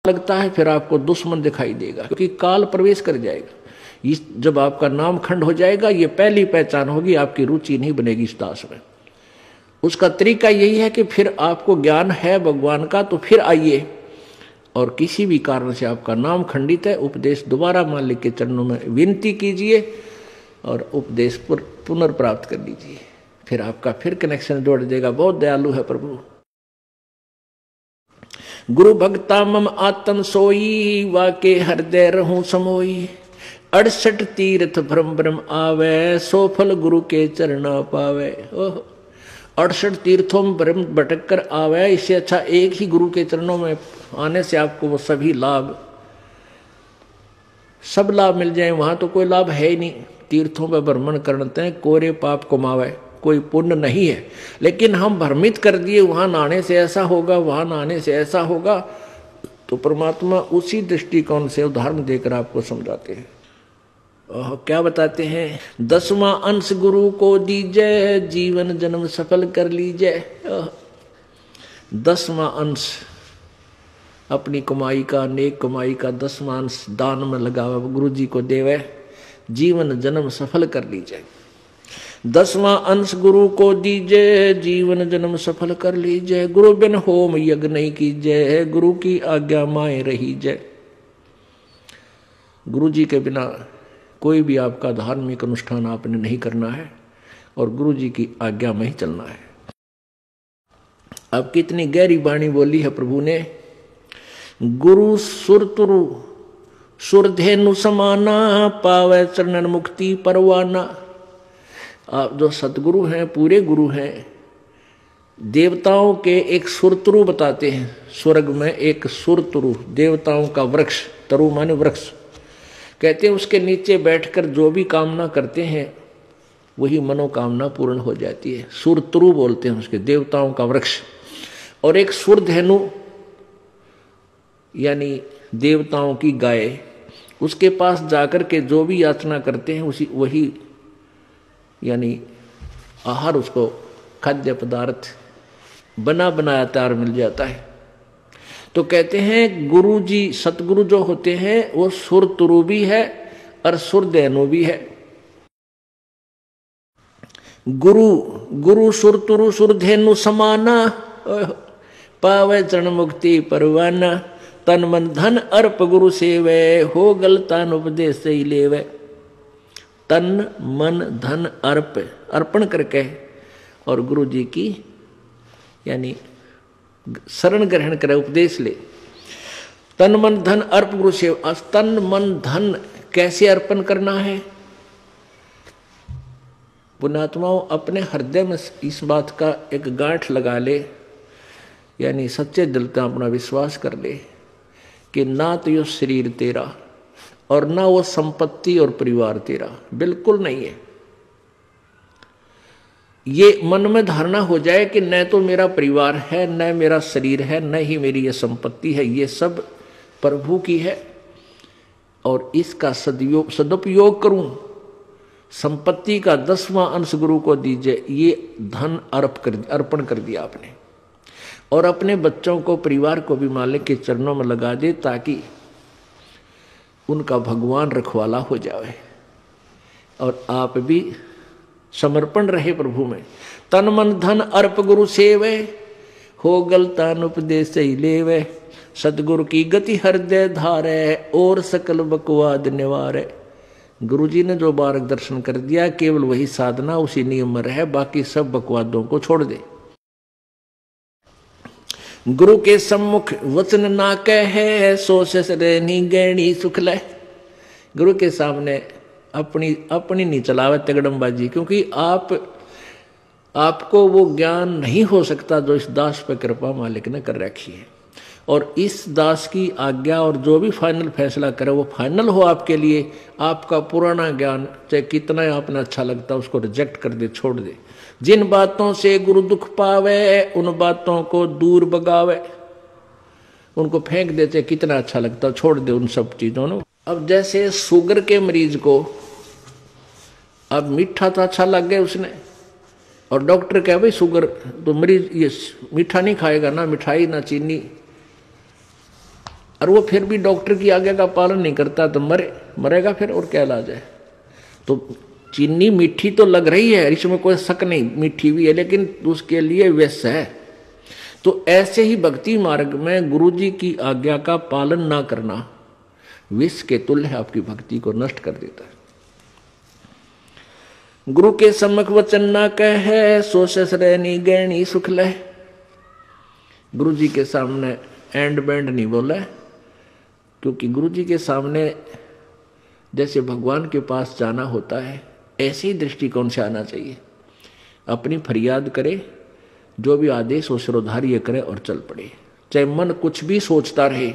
लगता है फिर आपको दुश्मन दिखाई देगा, क्योंकि काल प्रवेश कर जाएगा। जब आपका नाम खंड हो जाएगा, ये पहली पहचान होगी, आपकी रुचि नहीं बनेगी इस दास में। उसका तरीका यही है कि फिर आपको ज्ञान है भगवान का तो फिर आइए, और किसी भी कारण से आपका नाम खंडित है, उपदेश दोबारा मालिक के चरणों में विनती कीजिए और उपदेश पुनर्प्राप्त कर लीजिए, फिर आपका फिर कनेक्शन जोड़ देगा। बहुत दयालु है प्रभु। गुरु भक्ता मम आत्म सोई, वाके हृदय रहूं समोई। 68 तीर्थ भ्रम भ्रम आवे, सो फल गुरु के चरणा पावे। 68 तीर्थों में भ्रम भटक कर आवे, इससे अच्छा एक ही गुरु के चरणों में आने से आपको वो सभी लाभ, सब लाभ मिल जाए। वहां तो कोई लाभ है ही नहीं। तीर्थों पर भ्रमण करते हैं, कोरे पाप कमावे, कोई पुण्य नहीं है। लेकिन हम भ्रमित कर दिए वहां नहाने से ऐसा होगा, वहां नहाने से ऐसा होगा, तो परमात्मा उसी दृष्टिकोण से उदाहरण देकर आपको समझाते हैं। क्या बताते हैं? 10वां अंश गुरु को दीजिए, जीवन जन्म सफल कर लीजिए। 10वां अंश अपनी कमाई का, नेक कमाई का 10वां अंश दान में लगावा, गुरु जी को देवे, जीवन जन्म सफल कर लीजिए। 10वां अंश गुरु को दीजिए, जीवन जन्म सफल कर लीजिए। गुरु बिन होम यज्ञ नहीं कीजिए, गुरु की आज्ञा माए रहीजे। गुरु जी के बिना कोई भी आपका धार्मिक अनुष्ठान आपने नहीं करना है, और गुरु जी की आज्ञा में ही चलना है। अब कितनी गहरी वाणी बोली है प्रभु ने। गुरु सुरतुरु सुरधेनु समाना, पावे चरणन मुक्ति परवाना। आप जो सतगुरु हैं, पूरे गुरु हैं, देवताओं के एक सुरतरु बताते हैं। स्वर्ग में एक सुरतरु, देवताओं का वृक्ष, तरु माने वृक्ष, कहते हैं उसके नीचे बैठकर जो भी कामना करते हैं वही मनोकामना पूर्ण हो जाती है। सुरतरु बोलते हैं उसके, देवताओं का वृक्ष। और एक सुरधेनु यानी देवताओं की गाय, उसके पास जाकर के जो भी याचना करते हैं उसी वही यानी आहार, उसको खाद्य पदार्थ बना बनाया तैयार मिल जाता है। तो कहते हैं गुरु जी, सतगुरु जो होते हैं वो सुरतुरु भी है और सुरधेनु भी है। गुरु सुरतुरु सुरधेनु समाना, पावे चरण मुक्ति परवाना। तन मन धन अर्प गुरु सेवे, हो गलतान उपदेश से लेवे। तन मन धन अर्पण करके और गुरु जी की यानी शरण ग्रहण करे, उपदेश ले। तन मन धन अर्प गुरु सेवा। तन मन धन कैसे अर्पण करना है? पुण्यात्माओं, अपने हृदय में इस बात का एक गांठ लगा ले, यानी सच्चे दिल से अपना विश्वास कर ले कि ना तो ये शरीर तेरा और ना वो संपत्ति और परिवार तेरा, बिल्कुल नहीं है। ये मन में धारणा हो जाए कि न तो मेरा परिवार है, न मेरा शरीर है, न ही मेरी ये संपत्ति है, ये सब प्रभु की है और इसका सदुपयोग करूं। संपत्ति का 10वां अंश गुरु को दीजिए, ये धन अर्पण कर दिया आपने। और अपने बच्चों को, परिवार को भी मालिक के चरणों में लगा दे, ताकि उनका भगवान रखवाला हो जाए और आप भी समर्पण रहे प्रभु में। तन मन धन अर्प गुरु सेवे, हो गलतान उपदेश ही लेवे। सतगुरु की गति हृदय धारे, और सकल बकवाद निवारे। गुरु जी ने जो मार्गदर्शन कर दिया, केवल वही साधना, उसी नियम में रहे, बाकी सब बकवादों को छोड़ दे। गुरु के सम्मुख वचन ना कहे, सो ससरेनी गैणी सुख ले। गुरु के सामने अपनी नहीं चलावे तगड़मबाजी, क्योंकि आपको वो ज्ञान नहीं हो सकता जो इस दास पर कृपा मालिक ने कर रखी है। और इस दास की आज्ञा और जो भी फाइनल फैसला करे वो फाइनल हो आपके लिए। आपका पुराना ज्ञान चाहे कितना आपने अच्छा लगता है उसको रिजेक्ट कर दे, छोड़ दे। जिन बातों से गुरु दुख पावे, उन बातों को दूर भगावे। उनको फेंक देते, कितना अच्छा लगता, छोड़ दे उन सब चीजों को। अब जैसे शुगर के मरीज को अब मीठा तो अच्छा लग गया उसने, और डॉक्टर कहे भाई शुगर तो मरीज ये मीठा नहीं खाएगा, ना मिठाई ना चीनी, और वो फिर भी डॉक्टर की आज्ञा का पालन नहीं करता तो मरेगा फिर, और क्या इलाज है। तो चीनी मीठी तो लग रही है, इसमें कोई शक नहीं, मीठी भी है, लेकिन उसके लिए विष है। तो ऐसे ही भक्ति मार्ग में गुरु जी की आज्ञा का पालन ना करना विष के तुल्य आपकी भक्ति को नष्ट कर देता है। गुरु के सम्मुख वचन ना कहे, सो ससरैनी गैणी सुख लह। गुरु जी के सामने एंड बैंड नहीं बोला, क्योंकि गुरु जी के सामने जैसे भगवान के पास जाना होता है, ऐसे ही दृष्टिकोण से आना चाहिए। अपनी फरियाद करे, जो भी आदेश हो सिरोधार्य करे और चल पड़े, चाहे मन कुछ भी सोचता रहे,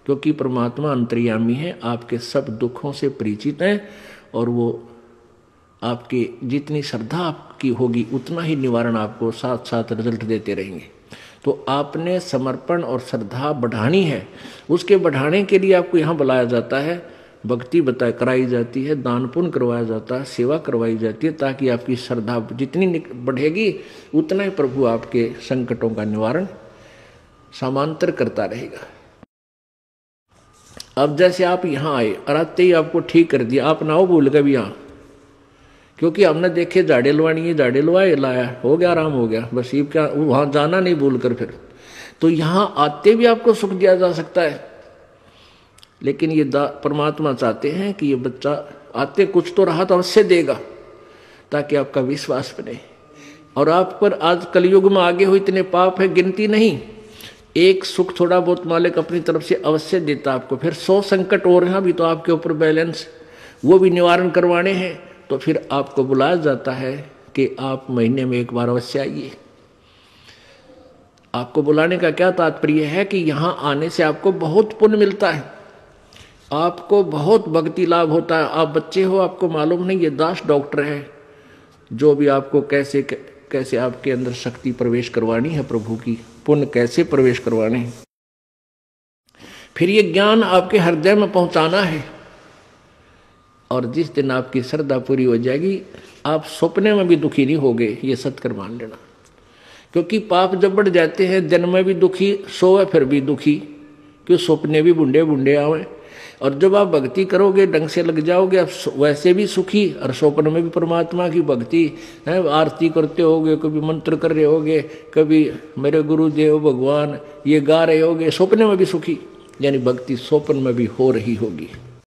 क्योंकि परमात्मा अंतर्यामी है, आपके सब दुखों से परिचित है, और वो आपके जितनी श्रद्धा आपकी होगी उतना ही निवारण आपको साथ साथ रिजल्ट देते रहेंगे। तो आपने समर्पण और श्रद्धा बढ़ानी है, उसके बढ़ाने के लिए आपको यहाँ बुलाया जाता है, भक्ति कराई जाती है, दान पुण्य करवाया जाता है, सेवा करवाई जाती है, ताकि आपकी श्रद्धा जितनी बढ़ेगी उतना ही प्रभु आपके संकटों का निवारण समांतर करता रहेगा। अब जैसे आप यहाँ आए और आते ही आपको ठीक कर दिया, आप ना हो भूल गए भी यहाँ, क्योंकि हमने देखे झाड़े लवानी है, झाड़े लवाए लाया, हो गया, आराम हो गया, बस ये क्या, वहाँ जाना नहीं भूल कर फिर। तो यहाँ आते भी आपको सुख दिया जा सकता है, लेकिन ये परमात्मा चाहते हैं कि ये बच्चा आते कुछ तो राहत अवश्य देगा, ताकि आपका विश्वास बने। और आप पर आज कलयुग में आगे हो इतने पाप है, गिनती नहीं। एक सुख थोड़ा बहुत मालिक अपनी तरफ से अवश्य देता आपको, फिर 100 संकट और हैं अभी तो आपके ऊपर बैलेंस, वो भी निवारण करवाने हैं। तो फिर आपको बुलाया जाता है कि आप महीने में एक बार अवश्य आइए। आपको बुलाने का क्या तात्पर्य है कि यहाँ आने से आपको बहुत पुण्य मिलता है, आपको बहुत भक्ति लाभ होता है। आप बच्चे हो, आपको मालूम नहीं, ये दास डॉक्टर है जो भी आपको कैसे कैसे आपके अंदर शक्ति प्रवेश करवानी है, प्रभु की पुण्य कैसे प्रवेश करवाने हैं, फिर ये ज्ञान आपके हृदय में पहुंचाना है। और जिस दिन आपकी श्रद्धा पूरी हो जाएगी, आप सपने में भी दुखी नहीं होगे, ये सत्कर मान लेना। क्योंकि पाप जब बढ़ जाते हैं, जन्म में भी दुखी, सोए फिर भी दुखी, क्यों सपने भी बुंडे बुंडे आवे। और जब आप भक्ति करोगे, ढंग से लग जाओगे, आप वैसे भी सुखी, और स्वप्न में भी परमात्मा की भक्ति है, आरती करते होगे, कभी मंत्र कर रहे होगे, कभी मेरे गुरुदेव भगवान ये गा रहे होगे, स्वप्न में भी सुखी, यानी भक्ति स्वप्न में भी हो रही होगी।